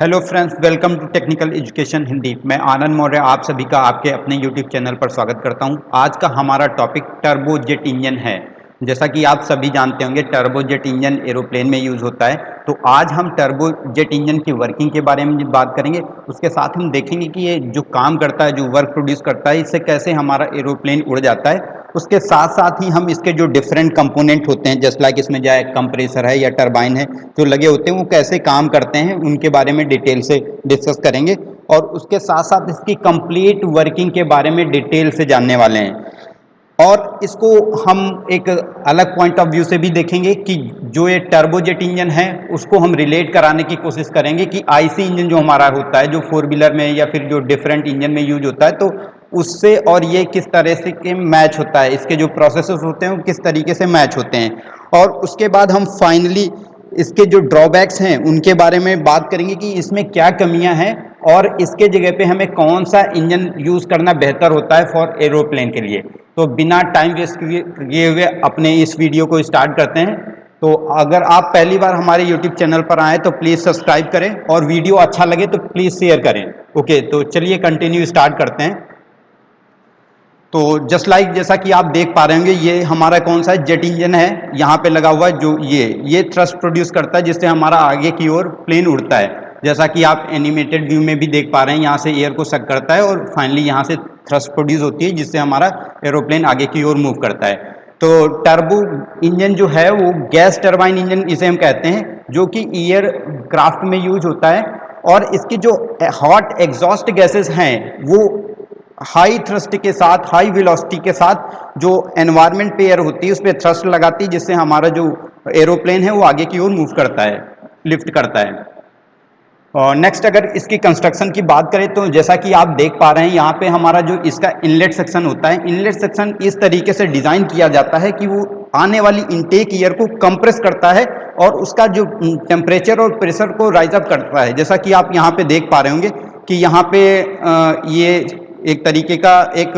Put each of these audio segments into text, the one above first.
Hello friends, welcome to technical education Hindi. मैं आनंद मौर्य आप सभी का आपके अपने यूट्यूब चैनल पर स्वागत करता हूं। आज का हमारा टॉपिक टर्बोजेट इंजन है। जैसा कि आप सभी जानते होंगे, टर्बोजेट इंजन एरोप्लेन में यूज़ होता है। तो आज हम टर्बोजेट इंजन की वर्किंग के बारे में बात करेंगे। उसके साथ हम देखेंगे कि ये जो काम करता है, जो वर्क प्रोड्यूस करता है, इससे कैसे हमारा एरोप्लेन उड़ जाता है। उसके साथ साथ ही हम इसके जो डिफरेंट कंपोनेंट होते हैं, जैसे लाइक इसमें चाहे कंप्रेसर है या टरबाइन है जो लगे होते हैं, वो कैसे काम करते हैं, उनके बारे में डिटेल से डिस्कस करेंगे। और उसके साथ साथ इसकी कंप्लीट वर्किंग के बारे में डिटेल से जानने वाले हैं। और इसको हम एक अलग पॉइंट ऑफ व्यू से भी देखेंगे कि जो ये टर्बोजेट इंजन है उसको हम रिलेट कराने की कोशिश करेंगे कि आईसी इंजन जो हमारा होता है, जो फोर व्हीलर में या फिर जो डिफरेंट इंजन में यूज होता है, तो उससे और ये किस तरह से के मैच होता है, इसके जो प्रोसेसेस होते हैं वो किस तरीके से मैच होते हैं। और उसके बाद हम फाइनली इसके जो ड्रॉबैक्स हैं उनके बारे में बात करेंगे कि इसमें क्या कमियां हैं और इसके जगह पे हमें कौन सा इंजन यूज़ करना बेहतर होता है फॉर एरोप्लेन के लिए। तो बिना टाइम वेस्ट किए हुए अपने इस वीडियो को स्टार्ट करते हैं। तो अगर आप पहली बार हमारे यूट्यूब चैनल पर आए तो प्लीज़ सब्सक्राइब करें और वीडियो अच्छा लगे तो प्लीज़ शेयर करें। ओके, तो चलिए कंटिन्यू स्टार्ट करते हैं। तो जस्ट लाइक जैसा कि आप देख पा रहे होंगे, ये हमारा कौन सा जेट इंजन है यहाँ पे लगा हुआ है, जो ये थ्रस्ट प्रोड्यूस करता है जिससे हमारा आगे की ओर प्लेन उड़ता है। जैसा कि आप एनिमेटेड व्यू में भी देख पा रहे हैं, यहाँ से एयर को सक करता है और फाइनली यहाँ से थ्रस्ट प्रोड्यूस होती है जिससे हमारा एरोप्लेन आगे की ओर मूव करता है। तो टर्बो इंजन जो है वो गैस टर्बाइन इंजन इसे हम कहते हैं, जो कि एयर क्राफ्ट में यूज होता है। और इसकी जो हॉट एग्जॉस्ट गैसेस हैं वो हाई थ्रस्ट के साथ, हाई वेलोसिटी के साथ जो एनवायरनमेंट पे एयर होती है उस पर थ्रस्ट लगाती है, जिससे हमारा जो एरोप्लेन है वो आगे की ओर मूव करता है, लिफ्ट करता है। और नेक्स्ट अगर इसकी कंस्ट्रक्शन की बात करें तो जैसा कि आप देख पा रहे हैं, यहाँ पे हमारा जो इसका इनलेट सेक्शन होता है, इनलेट सेक्शन इस तरीके से डिज़ाइन किया जाता है कि वो आने वाली इनटेक एयर को कंप्रेस करता है और उसका जो टेम्परेचर और प्रेशर को राइज अप करता है। जैसा कि आप यहाँ पे देख पा रहे होंगे कि यहाँ पे ये एक तरीके का एक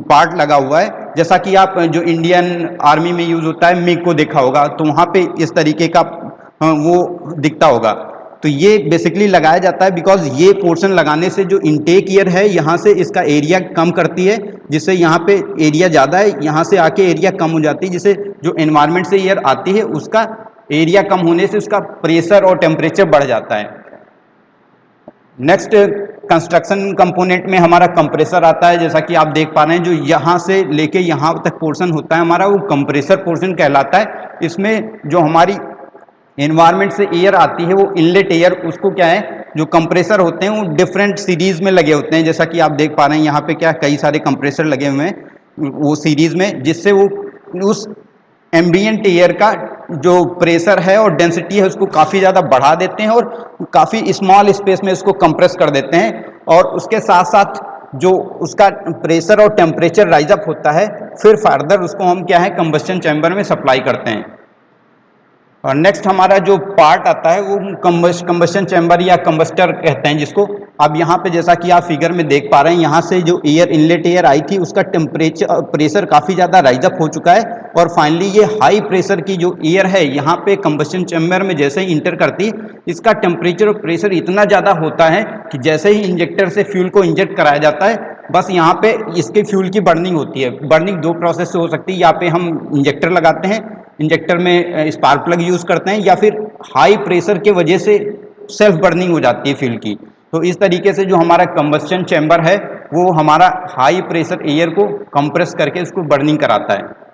पार्ट लगा हुआ है। जैसा कि आप जो इंडियन आर्मी में यूज होता है मिग को देखा होगा, तो वहाँ पे इस तरीके का वो दिखता होगा। तो ये बेसिकली लगाया जाता है बिकॉज ये पोर्शन लगाने से जो इनटेक एयर है यहाँ से इसका एरिया कम करती है, जिससे यहाँ पे एरिया ज़्यादा है, यहाँ से आके एरिया कम हो जाती है, जिससे जो एनवायरनमेंट से एयर आती है उसका एरिया कम होने से उसका प्रेशर और टेम्परेचर बढ़ जाता है। नेक्स्ट कंस्ट्रक्शन कंपोनेंट में हमारा कंप्रेसर आता है। जैसा कि आप देख पा रहे हैं, जो यहाँ से लेके यहाँ तक पोर्शन होता है हमारा, वो कंप्रेसर पोर्शन कहलाता है। इसमें जो हमारी एनवायरनमेंट से एयर आती है वो इनलेट एयर, उसको क्या है, जो कंप्रेसर होते हैं वो डिफरेंट सीरीज में लगे होते हैं। जैसा कि आप देख पा रहे हैं यहाँ पे क्या कई सारे कंप्रेसर लगे हुए हैं वो सीरीज में, जिससे वो उस एम्बियंट एयर का जो प्रेशर है और डेंसिटी है उसको काफ़ी ज़्यादा बढ़ा देते हैं और काफ़ी स्मॉल स्पेस में उसको कंप्रेस कर देते हैं। और उसके साथ साथ जो उसका प्रेशर और टेम्परेचर राइज अप होता है, फिर फर्दर उसको हम क्या है कंबस्शन चैम्बर में सप्लाई करते हैं। और नेक्स्ट हमारा जो पार्ट आता है वो कंबस्शन चैम्बर या कंबस्टर कहते हैं जिसको। अब यहाँ पे जैसा कि आप फिगर में देख पा रहे हैं, यहाँ से जो एयर इनलेट एयर आई थी उसका टेम्परेचर प्रेशर काफ़ी ज़्यादा राइज अप हो चुका है और फाइनली ये हाई प्रेशर की जो एयर है यहाँ पे कंबस्शन चैम्बर में जैसे ही इंटर करती है, इसका टेम्परेचर और प्रेशर इतना ज़्यादा होता है कि जैसे ही इंजेक्टर से फ्यूल को इंजेक्ट कराया जाता है, बस यहाँ पे इसके फ्यूल की बर्निंग होती है। बर्निंग दो प्रोसेस से हो सकती है, यहाँ पे हम इंजेक्टर लगाते हैं, इंजेक्टर में स्पार्क प्लग यूज़ करते हैं, या फिर हाई प्रेशर के वजह से सेल्फ बर्निंग हो जाती है फ्यूल की। तो इस तरीके से जो हमारा कंबस्शन चैम्बर है वो हमारा हाई प्रेशर एयर को कंप्रेस करके उसको बर्निंग कराता है।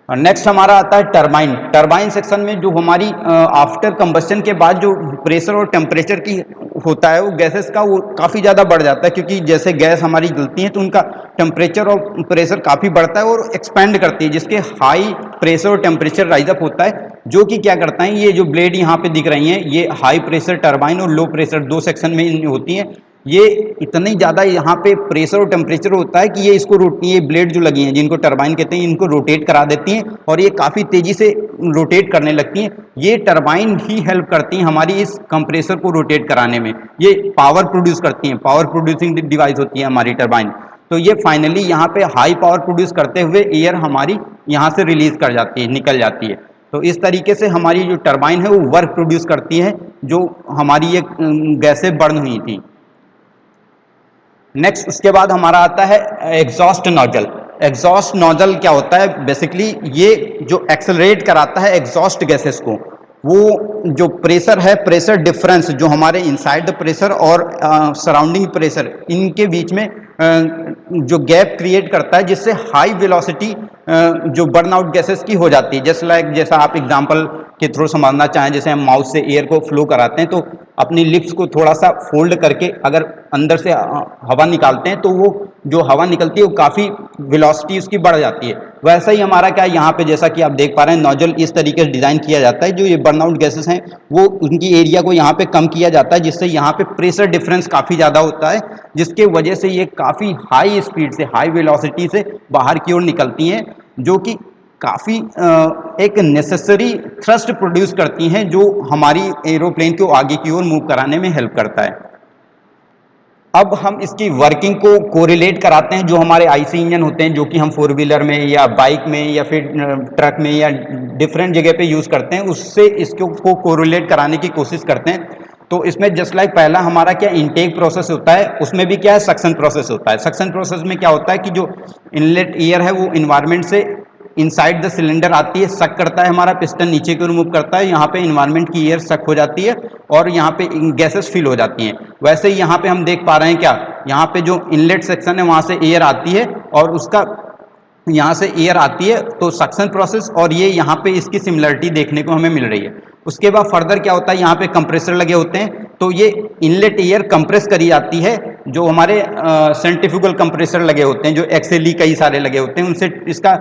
और नेक्स्ट हमारा आता है टरबाइन। टरबाइन सेक्शन में जो हमारी आफ्टर कंबस्शन के बाद जो प्रेशर और टेम्परेचर की होता है वो गैसेस का वो काफ़ी ज़्यादा बढ़ जाता है, क्योंकि जैसे गैस हमारी जलती है तो उनका टेम्परेचर और प्रेशर काफ़ी बढ़ता है और एक्सपेंड करती है, जिसके हाई प्रेशर और टेम्परेचर राइज अप होता है, जो कि क्या करता है, ये जो ब्लेड यहाँ पे दिख रही हैं ये हाई प्रेशर टरबाइन और लो प्रेशर दो सेक्शन में होती हैं। ये इतनी ज़्यादा यहाँ पे प्रेशर और टेम्परेचर होता है कि ये इसको ये ब्लेड जो लगी हैं जिनको टरबाइन कहते हैं, इनको रोटेट करा देती हैं और ये काफ़ी तेज़ी से रोटेट करने लगती हैं। ये टरबाइन ही हेल्प करती हैं हमारी इस कंप्रेसर को रोटेट कराने में। ये पावर प्रोड्यूस करती हैं, पावर प्रोड्यूसिंग डिवाइस होती है हमारी टरबाइन। तो ये फाइनली यहाँ पे हाई पावर प्रोड्यूस करते हुए एयर हमारी यहाँ से रिलीज कर जाती है, निकल जाती है। तो इस तरीके से हमारी जो टरबाइन है वो वर्क प्रोड्यूस करती है जो हमारी ये गैसें बर्न हुई थी। नेक्स्ट उसके बाद हमारा आता है एग्जॉस्ट नोजल। एग्जॉस्ट नोजल क्या होता है? बेसिकली ये जो एक्सेलरेट कराता है एग्जॉस्ट गैसेस को, वो जो प्रेशर है, प्रेशर डिफरेंस जो हमारे इनसाइड द प्रेशर और सराउंडिंग प्रेशर, इनके बीच में जो गैप क्रिएट करता है, जिससे हाई वेलोसिटी जो बर्नआउट गैसेस की हो जाती है। जैसा आप एग्जांपल के थ्रू समझना चाहें, जैसे हम माउथ से एयर को फ्लो कराते हैं तो अपनी लिप्स को थोड़ा सा फोल्ड करके अगर अंदर से हवा निकालते हैं तो वो जो हवा निकलती है वो काफ़ी वेलोसिटी उसकी बढ़ जाती है। वैसा ही हमारा क्या है यहाँ पे, जैसा कि आप देख पा रहे हैं, नोजल इस तरीके से डिज़ाइन किया जाता है, जो ये बर्नआउट गैसेस हैं वो उनकी एरिया को यहाँ पे कम किया जाता है, जिससे यहाँ पे प्रेशर डिफरेंस काफ़ी ज़्यादा होता है, जिसके वजह से ये काफ़ी हाई स्पीड से, हाई वेलोसिटी से बाहर की ओर निकलती हैं, जो कि काफ़ी एक नेसेसरी थ्रस्ट प्रोड्यूस करती हैं, जो हमारी एरोप्लेन को आगे की ओर मूव कराने में हेल्प करता है। अब हम इसकी वर्किंग को कोरिलेट कराते हैं जो हमारे आईसी इंजन होते हैं, जो कि हम फोर व्हीलर में या बाइक में या फिर ट्रक में या डिफरेंट जगह पे यूज़ करते हैं, उससे इसको कोरिलेट कराने की कोशिश करते हैं। तो इसमें जस्ट लाइक पहला हमारा क्या इनटेक प्रोसेस होता है, उसमें भी क्या है सक्शन प्रोसेस होता है। सक्शन प्रोसेस में क्या होता है कि जो इनलेट एयर है वो इन्वायरमेंट से इनसाइड द सिलेंडर आती है, सक करता है, हमारा पिस्टन नीचे की ओर मूव करता है, यहाँ पे इन्वायरमेंट की एयर सक हो जाती है और यहाँ पे गैसेस फिल हो जाती हैं। वैसे ही यहाँ पे हम देख पा रहे हैं क्या, यहाँ पे जो इनलेट सेक्शन है वहाँ से एयर आती है और उसका यहाँ से एयर आती है, तो सक्शन प्रोसेस और ये यहाँ पे इसकी सिमिलरिटी देखने को हमें मिल रही है। उसके बाद फर्दर क्या होता है, यहाँ पे कंप्रेसर लगे होते हैं, तो ये इनलेट एयर कंप्रेस करी जाती है, जो हमारे सेंट्रीफ्यूगल कंप्रेसर लगे होते हैं, जो एक्सएलई कई सारे लगे होते हैं, उनसे इसका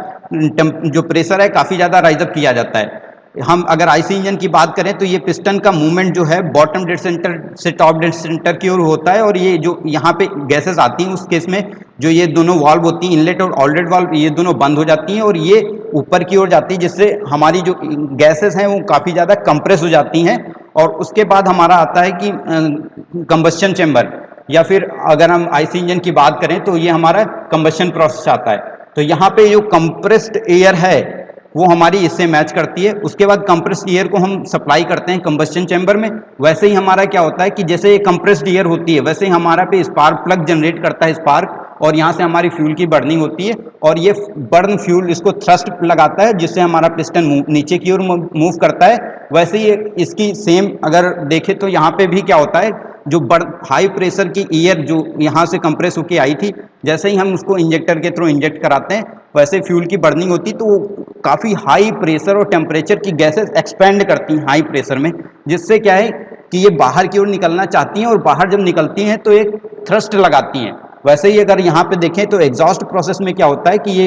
जो प्रेशर है काफ़ी ज़्यादा राइजअप किया जाता है। हम अगर आईसी इंजन की बात करें तो ये पिस्टन का मूवमेंट जो है बॉटम डेड सेंटर से टॉप डेड सेंटर की ओर होता है, और ये जो यहाँ पे गैसेस आती हैं उस केस में जो ये दोनों वाल्व होती हैं, इनलेट और आउटलेट वाल्व, ये दोनों बंद हो जाती हैं और ये ऊपर की ओर जाती है, जिससे हमारी जो गैसेस हैं वो काफ़ी ज़्यादा कंप्रेस हो जाती हैं। और उसके बाद हमारा आता है कि कंबस्शन चैम्बर, या फिर अगर हम आईसी इंजन की बात करें तो ये हमारा कंबस्शन प्रोसेस आता है। तो यहाँ पे जो कंप्रेस्ड एयर है वो हमारी इससे मैच करती है। उसके बाद कंप्रेस्ड एयर को हम सप्लाई करते हैं कंबस्शन चैम्बर में। वैसे ही हमारा क्या होता है कि जैसे ये कंप्रेस्ड एयर होती है, वैसे ही हमारा पे स्पार्क प्लग जनरेट करता है स्पार्क, और यहाँ से हमारी फ्यूल की बर्निंग होती है और ये बर्न फ्यूल इसको थ्रस्ट लगाता है, जिससे हमारा पिस्टन नीचे की ओर मूव करता है। वैसे ही इसकी सेम अगर देखें तो यहाँ पे भी क्या होता है, जो हाई प्रेशर की एयर जो यहाँ से कंप्रेस होके आई थी, जैसे ही हम उसको इंजेक्टर के थ्रू इंजेक्ट कराते हैं वैसे फ्यूल की बर्निंग होती, तो वो काफ़ी हाई प्रेशर और टेम्परेचर की गैसेस एक्सपेंड करती हैं हाई प्रेशर में, जिससे क्या है कि ये बाहर की ओर निकलना चाहती हैं और बाहर जब निकलती हैं तो एक थ्रस्ट लगाती हैं। वैसे ही अगर यहाँ पे देखें तो एग्जॉस्ट प्रोसेस में क्या होता है कि ये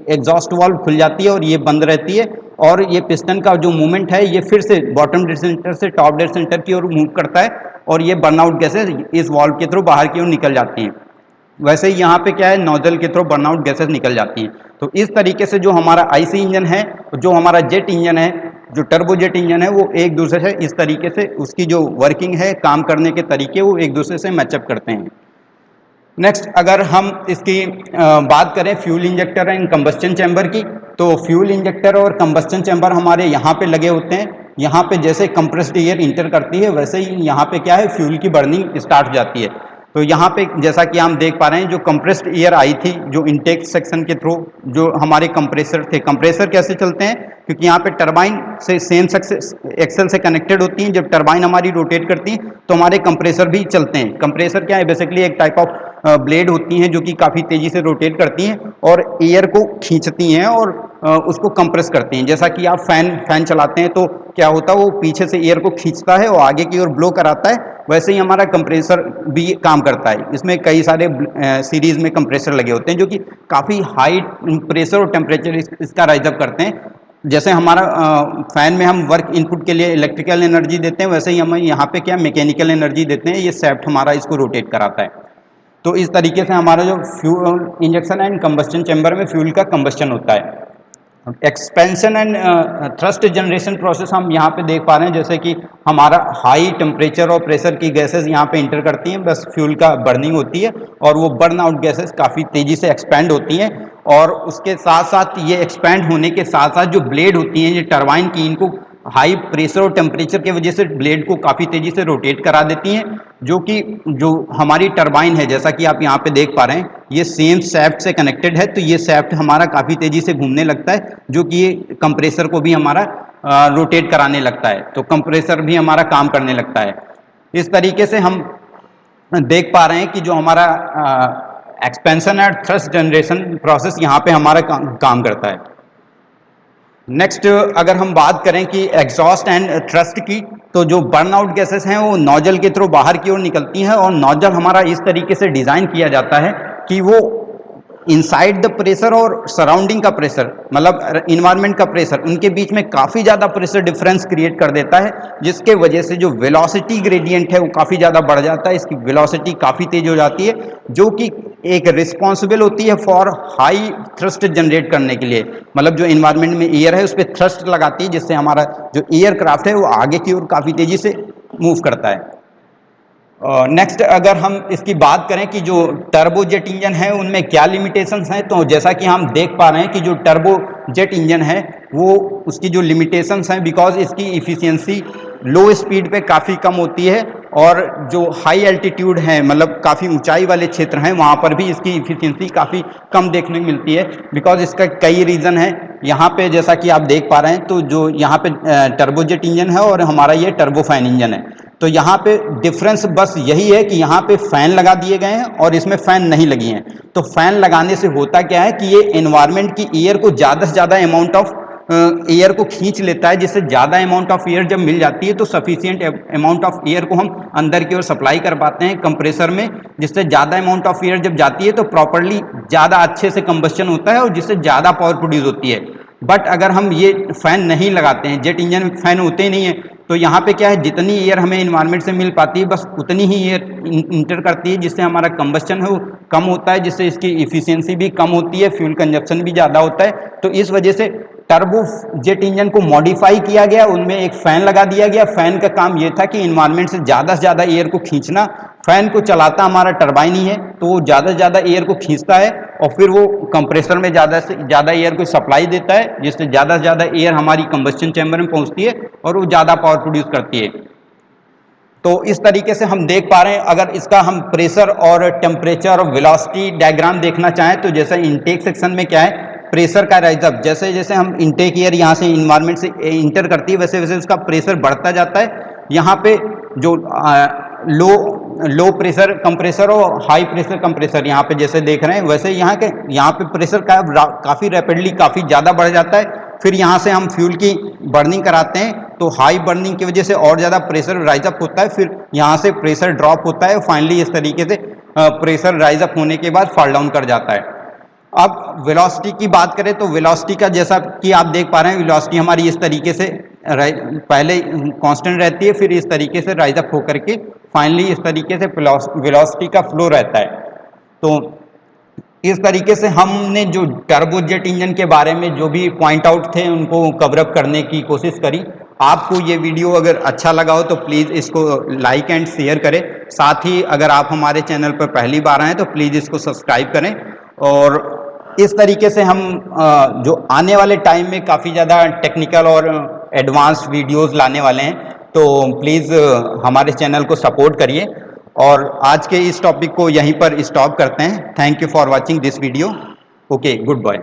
एग्जॉस्ट वाल्व खुल जाती है और ये बंद रहती है, और ये पिस्टन का जो मूवमेंट है ये फिर से बॉटम डेड सेंटर से टॉप डेड सेंटर की ओर मूव करता है और ये बर्नआउट गैसेस इस वाल्व के थ्रू बाहर की ओर निकल जाती हैं। वैसे ही यहाँ पे क्या है, नोजल के थ्रू बर्नआउट गैसेस निकल जाती हैं। तो इस तरीके से जो हमारा आईसी इंजन है, जो हमारा जेट इंजन है, जो टर्बोजेट इंजन है, वो एक दूसरे से इस तरीके से उसकी जो वर्किंग है, काम करने के तरीके, वो एक दूसरे से मैचअप करते हैं। नेक्स्ट अगर हम इसकी बात करें fuel injector and combustion chamber की, तो फ्यूल इंजेक्टर और कंबस्टन चैम्बर हमारे यहाँ पे लगे होते हैं। यहाँ पे जैसे कंप्रेस्ड एयर इंटर करती है वैसे ही यहाँ पे क्या है, फ्यूल की बर्निंग स्टार्ट हो जाती है। तो यहाँ पे जैसा कि हम देख पा रहे हैं, जो कंप्रेस्ड एयर आई थी जो इनटेक सेक्शन के थ्रू, जो हमारे कंप्रेसर थे, कंप्रेसर कैसे चलते हैं, क्योंकि यहाँ पे टरबाइन से सेम एक्सेल से कनेक्टेड होती हैं। जब टरबाइन हमारी रोटेट करती है तो हमारे कंप्रेसर भी चलते हैं। कंप्रेसर क्या है, बेसिकली एक टाइप ऑफ ब्लेड होती हैं जो कि काफ़ी तेज़ी से रोटेट करती हैं और एयर को खींचती हैं और उसको कंप्रेस करती हैं। जैसा कि आप फैन चलाते हैं तो क्या होता है, वो पीछे से एयर को खींचता है और आगे की ओर ब्लो कराता है, वैसे ही हमारा कंप्रेसर भी काम करता है। इसमें कई सारे सीरीज़ में कंप्रेसर लगे होते हैं जो कि काफ़ी हाई प्रेशर और टेम्परेचर इसका राइजअप करते हैं। जैसे हमारा फैन में हम वर्क इनपुट के लिए इलेक्ट्रिकल एनर्जी देते हैं, वैसे ही हम यहाँ पे क्या मैकेनिकल एनर्जी देते हैं, ये सैफ्ट हमारा इसको रोटेट कराता है। तो इस तरीके से हमारा जो fuel injection and combustion chamber में फ्यूल का कंबस्टन होता है। Expansion and thrust generation process हम यहाँ पे देख पा रहे हैं, जैसे कि हमारा हाई टेम्परेचर और प्रेशर की गैसेस यहाँ पे इंटर करती हैं, बस फ्यूल का बर्निंग होती है और वो बर्न आउट गैसेस काफ़ी तेज़ी से एक्सपैंड होती हैं। और उसके साथ साथ ये एक्सपैंड होने के साथ साथ जो ब्लेड होती हैं ये टरबाइन की, इनको हाई प्रेशर और टेम्परेचर की वजह से ब्लेड को काफ़ी तेज़ी से रोटेट करा देती हैं, जो हमारी टरबाइन है, जैसा कि आप यहाँ पे देख पा रहे हैं, ये सेम शैफ्ट से कनेक्टेड है। तो ये शैफ्ट हमारा काफ़ी तेज़ी से घूमने लगता है, जो कि ये कंप्रेसर को भी हमारा रोटेट कराने लगता है, तो कंप्रेसर भी हमारा काम करने लगता है। इस तरीके से हम देख पा रहे हैं कि जो हमारा expansion and thrust generation process यहाँ पे हमारा काम करता है। नेक्स्ट अगर हम बात करें कि एग्जॉस्ट एंड थ्रस्ट की, तो जो बर्नआउट गैसेस हैं वो नोजल के थ्रू बाहर की ओर निकलती हैं और नोजल हमारा इस तरीके से डिज़ाइन किया जाता है कि वो इनसाइड द प्रेशर और सराउंडिंग का प्रेशर, मतलब इन्वायरमेंट का प्रेशर, उनके बीच में काफ़ी ज़्यादा प्रेशर डिफरेंस क्रिएट कर देता है, जिसके वजह से जो वेलोसिटी ग्रेडियंट है वो काफ़ी ज़्यादा बढ़ जाता है, इसकी वेलोसिटी काफ़ी तेज हो जाती है, जो कि एक रिस्पॉन्सिबल होती है फॉर हाई थ्रस्ट जनरेट करने के लिए। मतलब जो इन्वायरमेंट में एयर है उस पर थ्रस्ट लगाती है, जिससे हमारा जो एयरक्राफ्ट है वो आगे की ओर काफ़ी तेज़ी से मूव करता है। नेक्स्ट अगर हम इसकी बात करें कि जो टर्बोजेट इंजन है उनमें क्या लिमिटेशंस हैं, तो जैसा कि हम देख पा रहे हैं कि जो टर्बोजेट इंजन है वो उसकी जो लिमिटेशंस हैं, बिकॉज इसकी इफ़िशियंसी लो स्पीड पे काफ़ी कम होती है और जो हाई एल्टीट्यूड है, मतलब काफ़ी ऊंचाई वाले क्षेत्र हैं, वहाँ पर भी इसकी इफ़िशियंसी काफ़ी कम देखने को मिलती है। बिकॉज इसका कई रीज़न है। यहाँ पे जैसा कि आप देख पा रहे हैं, तो जो यहाँ पे टर्बोजेट इंजन है और हमारा ये टर्बोफैन इंजन है, तो यहाँ पे डिफरेंस बस यही है कि यहाँ पे फैन लगा दिए गए हैं और इसमें फैन नहीं लगी हैं। तो फैन लगाने से होता क्या है कि ये एनवायरनमेंट की एयर को ज़्यादा से ज़्यादा अमाउंट ऑफ एयर को खींच लेता है, जिससे ज़्यादा अमाउंट ऑफ एयर जब मिल जाती है तो सफिशिएंट अमाउंट ऑफ एयर को हम अंदर की ओर सप्लाई कर पाते हैं कंप्रेसर में, जिससे ज़्यादा अमाउंट ऑफ एयर जब जाती है तो प्रॉपरली ज़्यादा अच्छे से कंबस्शन होता है और जिससे ज़्यादा पावर प्रोड्यूस होती है। बट अगर हम ये फैन नहीं लगाते हैं, जेट इंजन में फैन होते ही नहीं है, तो यहाँ पे क्या है, जितनी एयर हमें इन्वायरमेंट से मिल पाती है बस उतनी ही एयर इंटर करती है, जिससे हमारा कंबस्शन है वो कम होता है, जिससे इसकी इफिशियंसी भी कम होती है, फ्यूल कंजप्शन भी ज़्यादा होता है। तो इस वजह से टर्बो जेट इंजन को मॉडिफाई किया गया, उनमें एक फ़ैन लगा दिया गया। फ़ैन का काम ये था कि इन्वायरमेंट से ज़्यादा एयर को खींचना। फ़ैन को चलाता हमारा टरबाइन ही है, तो वो ज़्यादा से ज़्यादा एयर को खींचता है और फिर वो कंप्रेसर में ज़्यादा से ज़्यादा एयर को सप्लाई देता है, जिससे ज़्यादा से ज़्यादा एयर हमारी कंबस्शन चैम्बर में पहुंचती है और वो ज़्यादा पावर प्रोड्यूस करती है। तो इस तरीके से हम देख पा रहे हैं। अगर इसका हम प्रेशर और टेम्परेचर और वेलोसिटी डायग्राम देखना चाहें, तो जैसे इनटेक सेक्शन में क्या है, प्रेशर का राइजअप, जैसे जैसे हम इनटेक एयर यहाँ से इन्वायरमेंट से इंटर करती है वैसे वैसे उसका प्रेशर बढ़ता जाता है। यहाँ पे जो लो प्रेशर कंप्रेसर और हाई प्रेशर कंप्रेसर यहाँ पे जैसे देख रहे हैं, वैसे यहाँ पे प्रेशर का काफ़ी रैपिडली काफ़ी ज़्यादा बढ़ जाता है। फिर यहाँ से हम फ्यूल की बर्निंग कराते हैं, तो हाई बर्निंग की वजह से और ज़्यादा प्रेशर राइजअप होता है, फिर यहाँ से प्रेशर ड्रॉप होता है, फाइनली इस तरीके से प्रेशर राइजअप होने के बाद फॉल डाउन कर जाता है। अब वेलोसिटी की बात करें तो वेलोसिटी का जैसा कि आप देख पा रहे हैं, वेलोसिटी हमारी इस तरीके से पहले कांस्टेंट रहती है, फिर इस तरीके से राइज अप होकर के फाइनली इस तरीके से वेलोसिटी का फ्लो रहता है। तो इस तरीके से हमने जो टर्बोजेट इंजन के बारे में जो भी पॉइंट आउट थे उनको कवर अप करने की कोशिश करी। आपको ये वीडियो अगर अच्छा लगा हो तो प्लीज़ इसको लाइक एंड शेयर करें। साथ ही अगर आप हमारे चैनल पर पहली बार आए तो प्लीज़ इसको सब्सक्राइब करें। और इस तरीके से हम जो आने वाले टाइम में काफ़ी ज़्यादा टेक्निकल और एडवांस वीडियोस लाने वाले हैं, तो प्लीज़ हमारे चैनल को सपोर्ट करिए। और आज के इस टॉपिक को यहीं पर स्टॉप करते हैं। Thank you for watching this video. Okay, good bye.